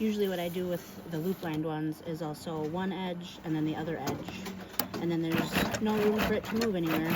Usually what I do with the loop lined ones is also one edge and then the other edge, and then there's no room for it to move anywhere.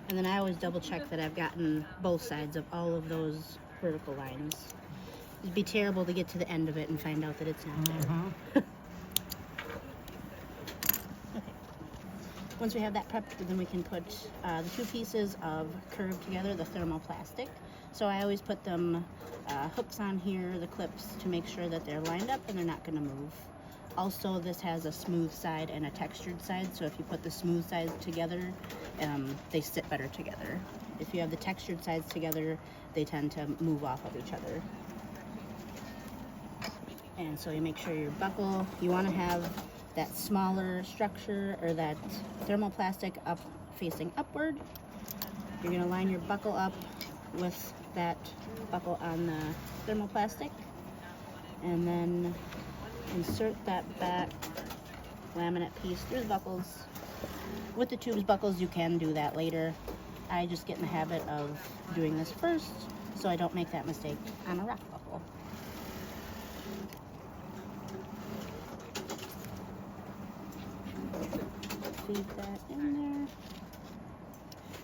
And then I always double check that I've gotten both sides of all of those vertical lines. It'd be terrible to get to the end of it and find out that it's not there. Okay. Once we have that prepped, then we can put the two pieces of curve together, the thermoplastic. So I always put them hooks on here, the clips, to make sure that they're lined up and they're not going to move. Also, this has a smooth side and a textured side, so if you put the smooth sides together, they sit better together. If you have the textured sides together, they tend to move off of each other. And so you make sure your buckle, you want to have that smaller structure or that thermoplastic up facing upward. You're going to line your buckle up with that buckle on the thermoplastic, and then insert that back laminate piece through the buckles. With the tubes buckles, you can do that later. I just get in the habit of doing this first so I don't make that mistake on a rock buckle. Feed that in there.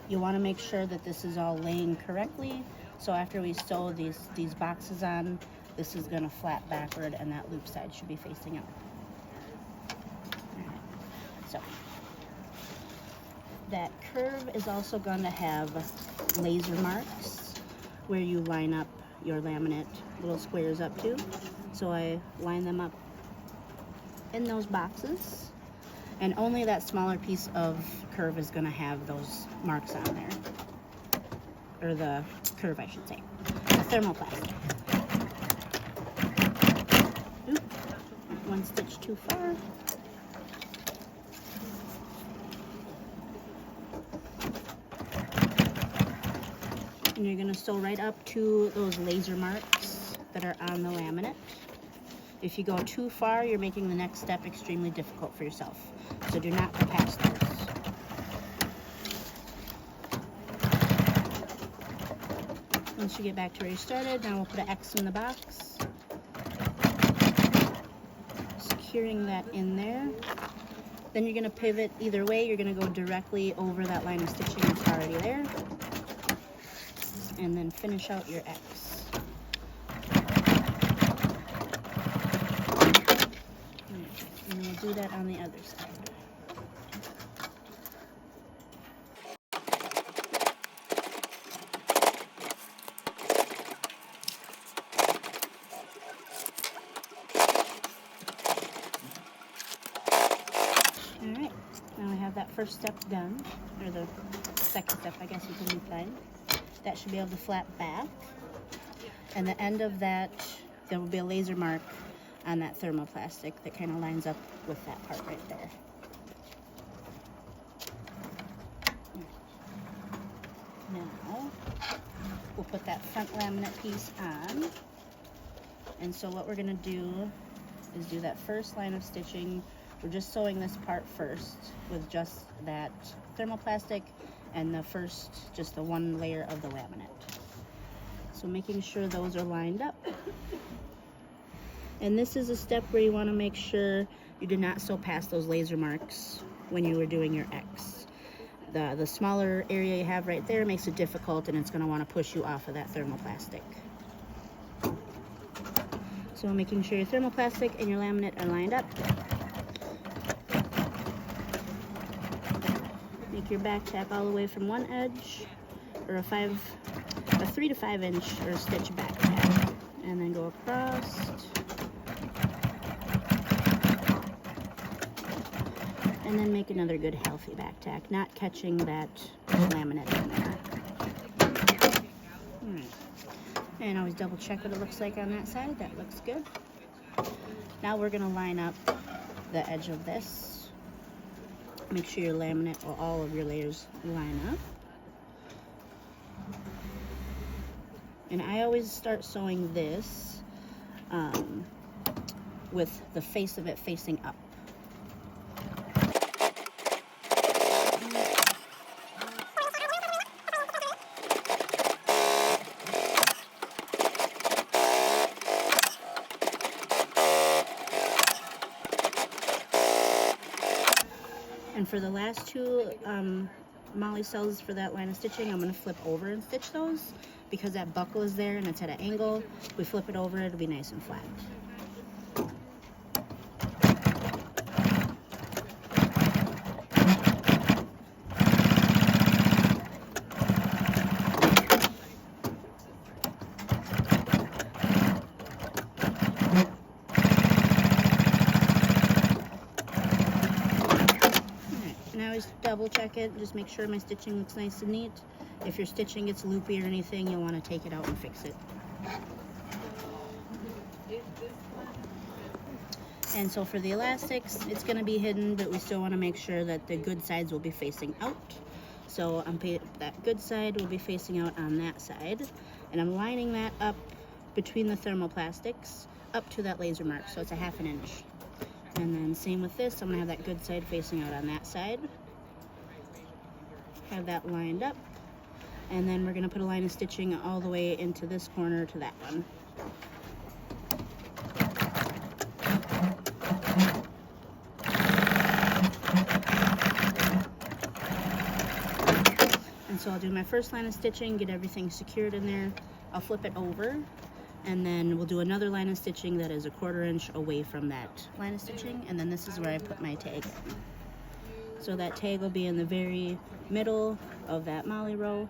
You want to make sure that this is all laying correctly. So after we sew these boxes on, this is going to flap backward and that loop side should be facing up. Alright, so that curve is also going to have laser marks where you line up your laminate little squares up to. So I line them up in those boxes, and only that smaller piece of curve is going to have those marks on there, or the curve I should say, the thermoplastic. Oop, one stitch too far. And you're going to sew right up to those laser marks that are on the laminate. If you go too far, you're making the next step extremely difficult for yourself. So do not go past those. Once you get back to where you started, now we'll put an X in the box. Securing that in there. Then you're going to pivot either way. You're going to go directly over that line of stitching that's already there. And then finish out your X. And we'll do that on the other side. Alright, now we have that first step done, or the second step, I guess you can find. That should be able to flap back. And the end of that, there will be a laser mark on that thermoplastic that kind of lines up with that part right there. Now, we'll put that front laminate piece on. And so what we're going to do is do that first line of stitching. We're just sewing this part first with just that thermoplastic and just the one layer of the laminate. So making sure those are lined up. And this is a step where you want to make sure you do not sew past those laser marks when you were doing your X. The smaller area you have right there makes it difficult, and it's going to want to push you off of that thermoplastic. So making sure your thermoplastic and your laminate are lined up. Make your back tack all the way from one edge, or a 3 to 5 inch or stitch back tack, and then go across And then make another good healthy back tack, not catching that laminate in there. Alright. And always double check what it looks like on that side. That looks good. Now we're going to line up the edge of this. Make sure your laminate or all of your layers line up. And I always start sewing this with the face of it facing up. And for the last two molly cells for that line of stitching, I'm going to flip over and stitch those because that buckle is there and it's at an angle. If we flip it over, it'll be nice and flat. Double check it, just make sure my stitching looks nice and neat. If your stitching gets loopy or anything, you'll want to take it out and fix it. And so for the elastics, it's going to be hidden, but we still want to make sure that the good sides will be facing out. So that good side will be facing out on that side. And I'm lining that up between the thermoplastics up to that laser mark, so it's a 1/2 inch. And then same with this, I'm going to have that good side facing out on that side. Have that lined up, and then we're going to put a line of stitching all the way into this corner to that one. And so I'll do my first line of stitching, get everything secured in there. I'll flip it over, and then we'll do another line of stitching that is a 1/4 inch away from that line of stitching, and then this is where I put my tag. So that tag will be in the very middle of that molly row.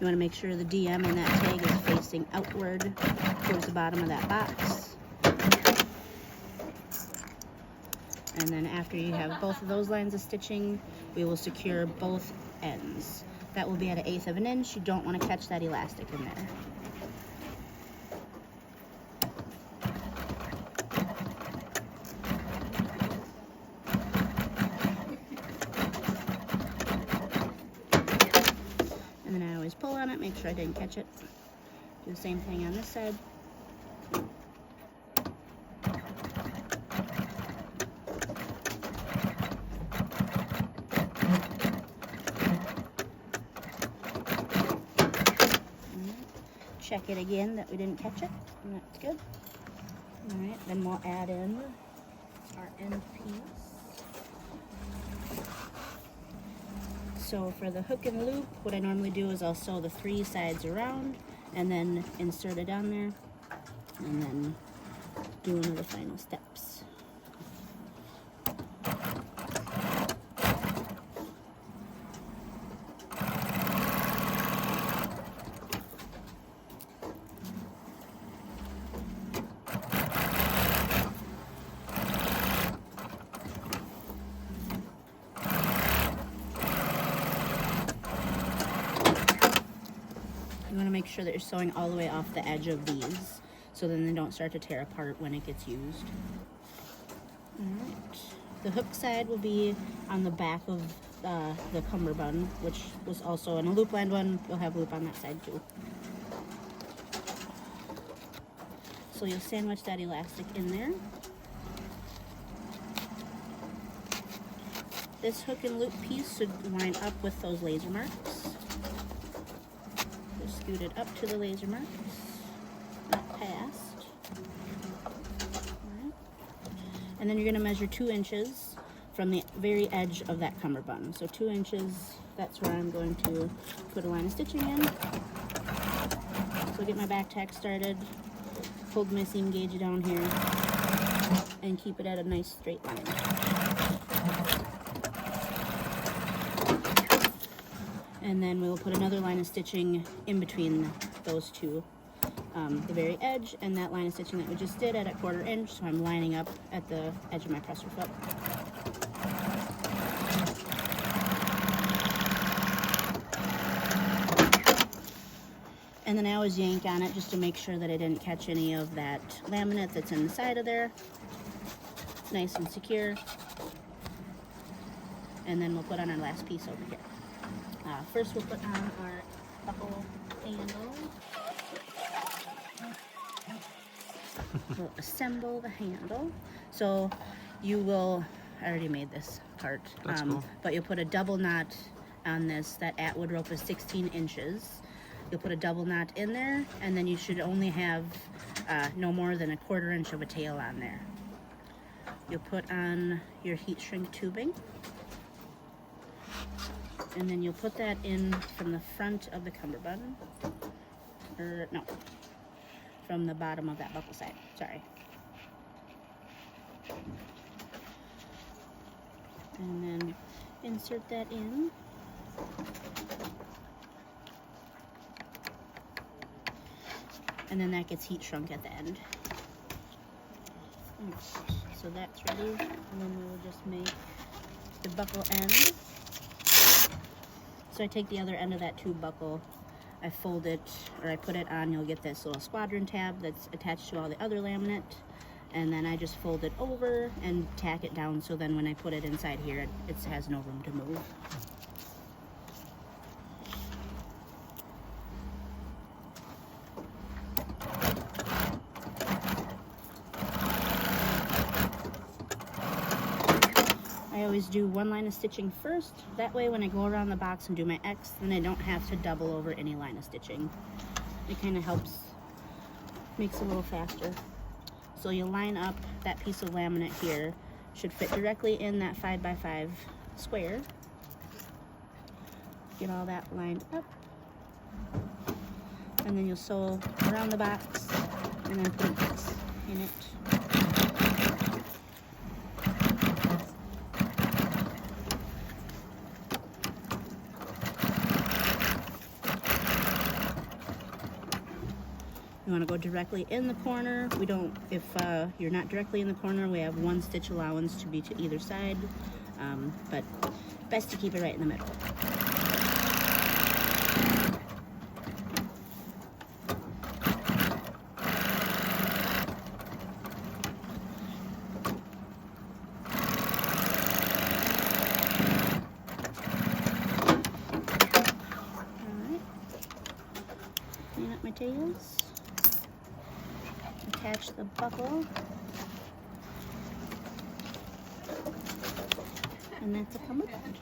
You want to make sure the DM in that tag is facing outward towards the bottom of that box. And then after you have both of those lines of stitching, we will secure both ends. That will be at 1/8 inch. You don't want to catch that elastic in there. And then I always pull on it, make sure I didn't catch it. Do the same thing on this side. Check it again that we didn't catch it, and that's good. Alright, then we'll add in our end piece. So for the hook and loop, what I normally do is I'll sew the 3 sides around and then insert it on there and then do one of the final steps. You want to make sure that you're sewing all the way off the edge of these so then they don't start to tear apart when it gets used. Alright. The hook side will be on the back of the cummerbund, which was also in a loop lined one. You'll have loop on that side too. So you'll sandwich that elastic in there. This hook and loop piece should line up with those laser marks. Just scoot it up to the laser marks, not past. Alright. And then you're going to measure 2 inches from the very edge of that cummerbund. So 2 inches, that's where I'm going to put a line of stitching in. So get my back tack started, hold my seam gauge down here, and keep it at a nice straight line. And then we'll put another line of stitching in between those two, the very edge and that line of stitching that we just did at a 1/4 inch, so I'm lining up at the edge of my presser foot. And then I always yank on it just to make sure that I didn't catch any of that laminate that's in the side of there. Nice and secure. And then we'll put on our last piece over here. First we'll put on our buckle handle. We'll assemble the handle. So you will, I already made this part, cool. but you'll put a double knot on this. That Atwood rope is 16 inches. You'll put a double knot in there, and then you should only have no more than a 1/4 inch of a tail on there. You'll put on your heat shrink tubing, and then you'll put that in from the front of the cummerbund, or no, from the bottom of that buckle side, sorry. And then insert that in. And then that gets heat shrunk at the end. So that's ready, and then we'll just make the buckle end. So I take the other end of that tube buckle, I fold it, or I put it on, you'll get this little squadron tab that's attached to all the other laminate, and then I just fold it over and tack it down, so then when I put it inside here, it has no room to move. I always do one line of stitching first. That way when I go around the box and do my X, then I don't have to double over any line of stitching. It kind of helps, makes it a little faster. So you'll line up that piece of laminate here. Should fit directly in that 5x5 square. Get all that lined up. And then you'll sew around the box and then put an X in it. You want to go directly in the corner. We don't, if you're not directly in the corner, we have 1 stitch allowance to be to either side, but best to keep it right in the middle. Alright, clean up my tails. Attach the buckle, and that's a cummerbund.